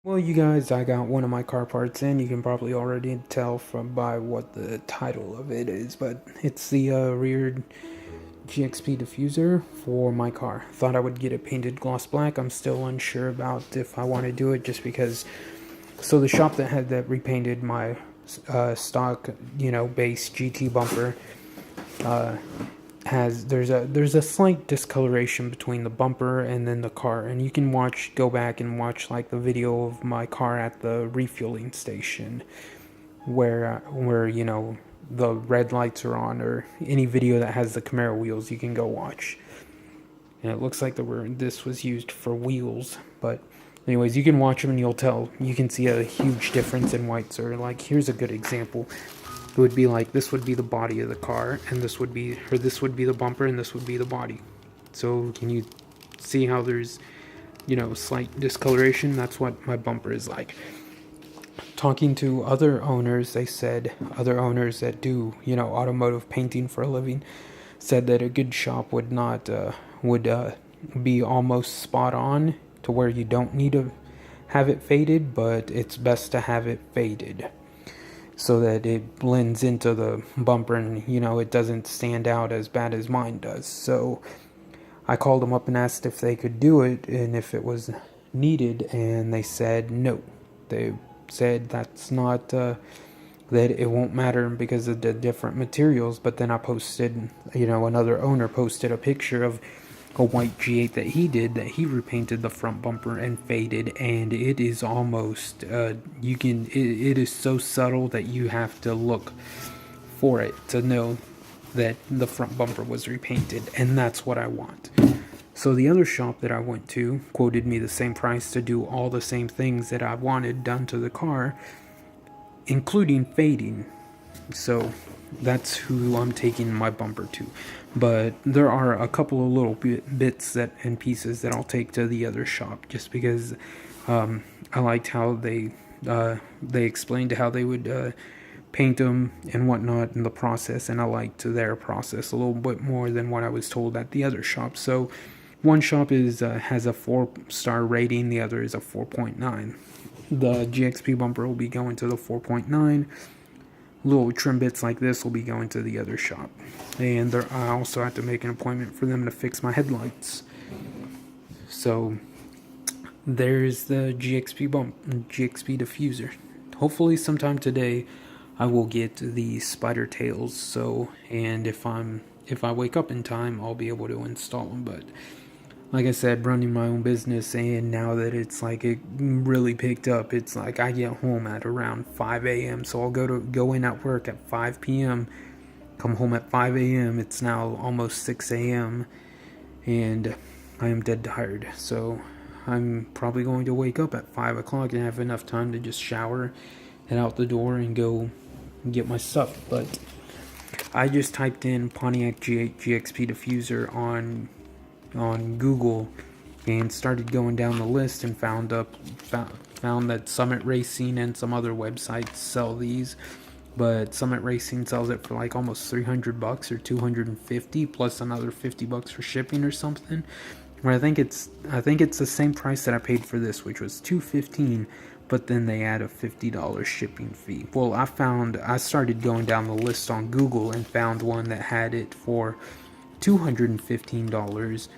Well, you guys, I got one of my car parts in. You can probably already tell from by what the title of it is, but it's the rear GXP diffuser for my car. Thought I would get it painted gloss black. I'm still unsure about if I want to do it, just because. So the shop that repainted my stock, base GT bumper, uh, there's a slight discoloration between the bumper and then the car, and you can go back and watch like the video of my car at the refueling station where the red lights are on, or any video that has the Camaro wheels you can go watch. And it looks like this was used for wheels, but anyways, you can watch them and you can see a huge difference in whites. Or like, here's a good example. It would be like, this would be the body of the car, and this would be the bumper, and this would be the body. So can you see how there's slight discoloration? That's what my bumper is like. Talking to other owners, they said, other owners that do automotive painting for a living, said that a good shop would not be almost spot on to where you don't need to have it faded, but it's best to have it faded so that it blends into the bumper and it doesn't stand out as bad as mine does. So I called them up and asked if they could do it and if it was needed, and they said no. They said that's not that it won't matter because of the different materials. But then I posted, another owner posted a picture of a white G8 that he repainted the front bumper and faded, and it is almost it is so subtle that you have to look for it to know that the front bumper was repainted, and that's what I want. So the other shop that I went to quoted me the same price to do all the same things that I wanted done to the car, including fading. So that's who I'm taking my bumper to. But there are a couple of little bits and pieces that I'll take to the other shop, just because I liked how they explained how they would paint them and whatnot in the process, and I liked their process a little bit more than what I was told at the other shop. So one shop has a 4-star rating, the other is a 4.9. The GXP bumper will be going to the 4.9. Little trim bits like this will be going to the other shop. And I also have to make an appointment for them to fix my headlights. So there's the GXP diffuser. Hopefully sometime today I will get the spider tails. So, and if I wake up in time, I'll be able to install them. But like I said, running my own business, and now that it's like it really picked up, it's like I get home at around 5 a.m. So I'll go in at work at 5 p.m., come home at 5 a.m. It's now almost 6 a.m. and I am dead tired. So I'm probably going to wake up at 5 o'clock and have enough time to just shower, head out the door, and go get my stuff. But I just typed in Pontiac G8 GXP diffuser on Google and started going down the list, and found that Summit Racing and some other websites sell these. But Summit Racing sells it for like almost $300 or $250 plus another $50 for shipping or something. Where I think it's the same price that I paid for this, which was $215, but then they add a $50 shipping fee. Well, I started going down the list on Google and found one that had it for $215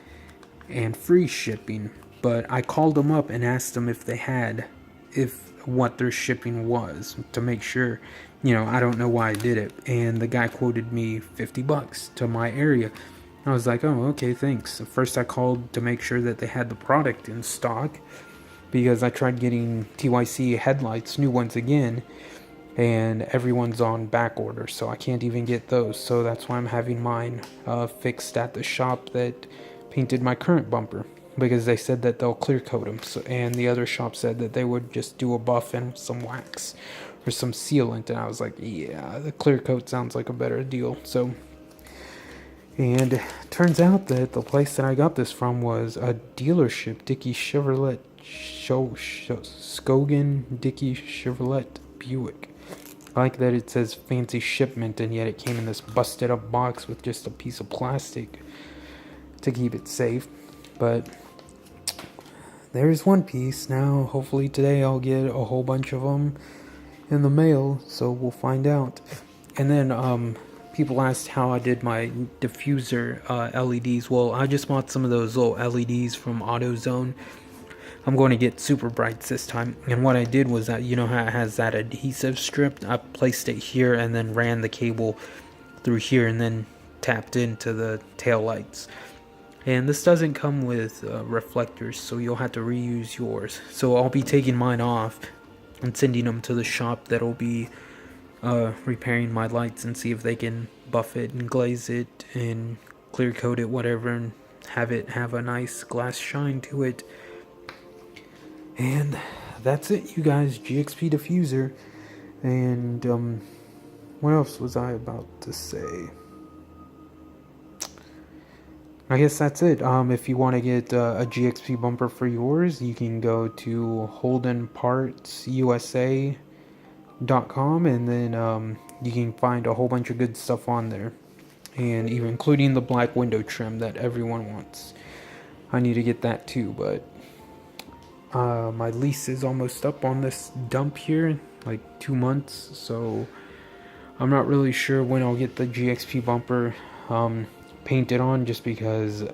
and free shipping. But I called them up and asked them if what their shipping was, to make sure. I don't know why I did it, and the guy quoted me $50 to my area. I was like, oh, okay, thanks. First I called to make sure that they had the product in stock, because I tried getting TYC headlights, new ones again, and everyone's on back order, so I can't even get those. So that's why I'm having mine fixed at the shop that painted my current bumper, because they said that they'll clear coat them. So, and the other shop said that they would just do a buff and some wax or some sealant, and I was like, yeah, the clear coat sounds like a better deal. So, and it turns out that the place that I got this from was a dealership, Dickey Chevrolet, Scogan Dickey Chevrolet Buick. I like that it says fancy shipment, and yet it came in this busted up box with just a piece of plastic to keep it safe. But there's one piece. Now, hopefully today I'll get a whole bunch of them in the mail, so we'll find out. And then, people asked how I did my diffuser LEDs. Well, I just bought some of those little LEDs from AutoZone. I'm going to get super brights this time. And what I did was that, you know how it has that adhesive strip? I placed it here and then ran the cable through here and then tapped into the tail lights. And this doesn't come with reflectors, so you'll have to reuse yours. So I'll be taking mine off and sending them to the shop that'll be repairing my lights and see if they can buff it and glaze it and clear coat it, whatever, and have it have a nice glass shine to it. And that's it, you guys. GXP diffuser. And what else was I about to say? I guess that's it. If you want to get a GXP bumper for yours, you can go to holdenpartsusa.com, and then you can find a whole bunch of good stuff on there, and even including the black window trim that everyone wants. I need to get that too, but my lease is almost up on this dump here, like 2 months, so I'm not really sure when I'll get the GXP bumper painted on, just because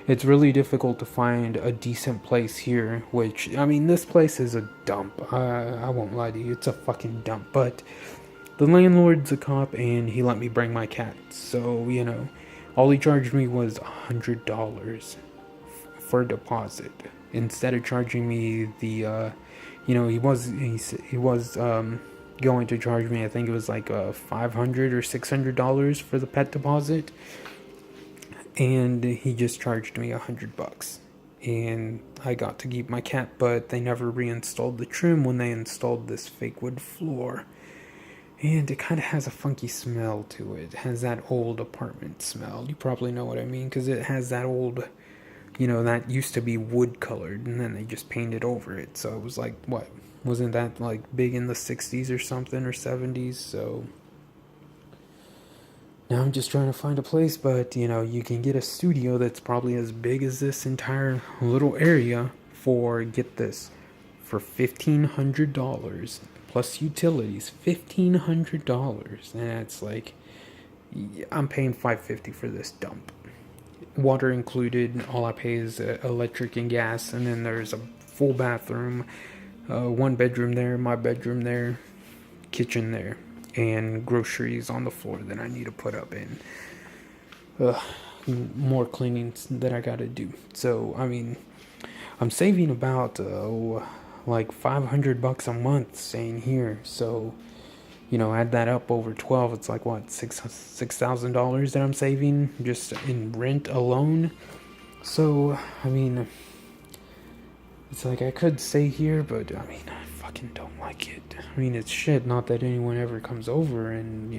it's really difficult to find a decent place here, which, I mean, this place is a dump. I won't lie to you, it's a fucking dump, but the landlord's a cop and he let me bring my cat, so, you know, all he charged me was $100 for a deposit, instead of charging me the he was going to charge me, I think it was like $500 or $600 for the pet deposit, and he just charged me $100, and I got to keep my cat, but they never reinstalled the trim when they installed this fake wood floor, and it kind of has a funky smell to it. It has that old apartment smell. You probably know what I mean, because it has that old, that used to be wood colored, and then they just painted over it, so it was like, what? Wasn't that like big in the 60s or something, or 70s? So now I'm just trying to find a place, but you can get a studio that's probably as big as this entire little area for, get this, for $1,500 plus utilities. $1,500, and it's like, I'm paying $550 for this dump, water included. All I pay is electric and gas, and then there's a full bathroom, one bedroom there, my bedroom there, kitchen there, and groceries on the floor that I need to put up in. More cleanings that I gotta do. So, I mean, I'm saving about like $500 a month staying here. So, add that up over 12, it's like what, $6,000 that I'm saving just in rent alone. So, I mean, it's like I could stay here, but I mean, I fucking don't like it. I mean, it's shit, not that anyone ever comes over, and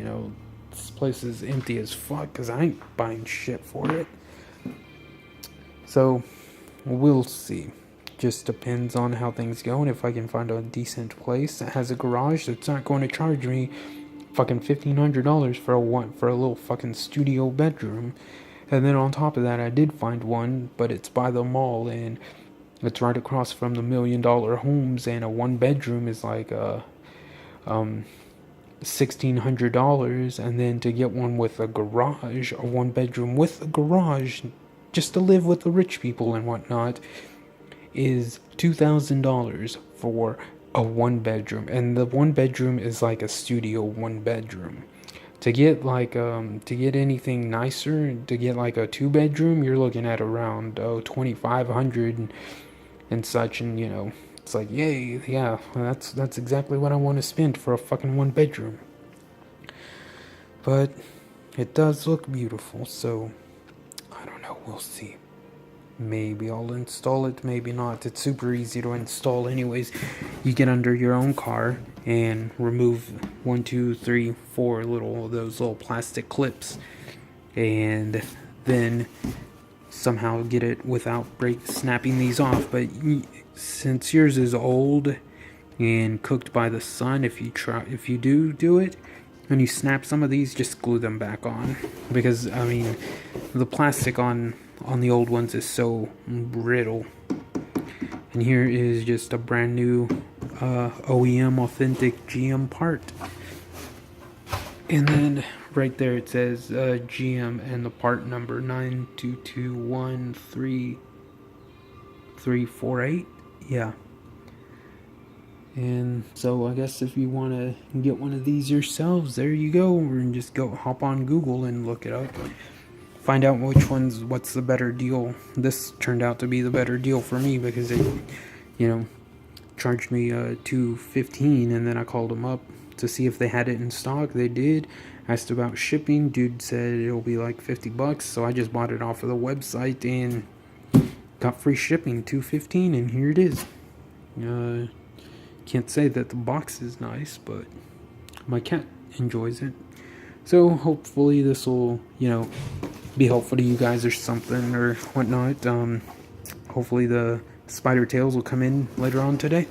this place is empty as fuck, because I ain't buying shit for it. So, we'll see. Just depends on how things go, and if I can find a decent place that has a garage that's not going to charge me fucking $1,500 for a little fucking studio bedroom. And then on top of that, I did find one, but it's by the mall, and it's right across from the $1 million homes, and a one bedroom is like $1,600, and then to get one with a garage, a one bedroom with a garage, just to live with the rich people and whatnot, is $2,000 for a one bedroom, and the one bedroom is like a studio one bedroom. To get anything nicer, to get like a 2-bedroom, you're looking at around $2,500 and such, and it's like, yay, yeah, that's exactly what I want to spend for a fucking 1-bedroom. But it does look beautiful, so I don't know, we'll see. Maybe I'll install it, maybe not. It's super easy to install anyways. You get under your own car and remove 1, 2, 3, 4 those little plastic clips, and then somehow get it without snapping these off. But since yours is old and cooked by the sun, if you do it and you snap some of these, just glue them back on, because I mean, the plastic on the old ones is so brittle. And here is just a brand new OEM authentic GM part. And then right there it says GM and the part number 9221348. Yeah. And so I guess if you want to get one of these yourselves, there you go. And just go hop on Google and look it up. Find out what's the better deal. This turned out to be the better deal for me because it, charged me $215, and then I called them up to see if they had it in stock. They did. Asked about shipping. Dude said it'll be like $50, so I just bought it off of the website and got free shipping, $215, and here it is. Can't say that the box is nice, but my cat enjoys it. So hopefully this will, be helpful to you guys or something or whatnot. Hopefully the spider tails will come in later on today.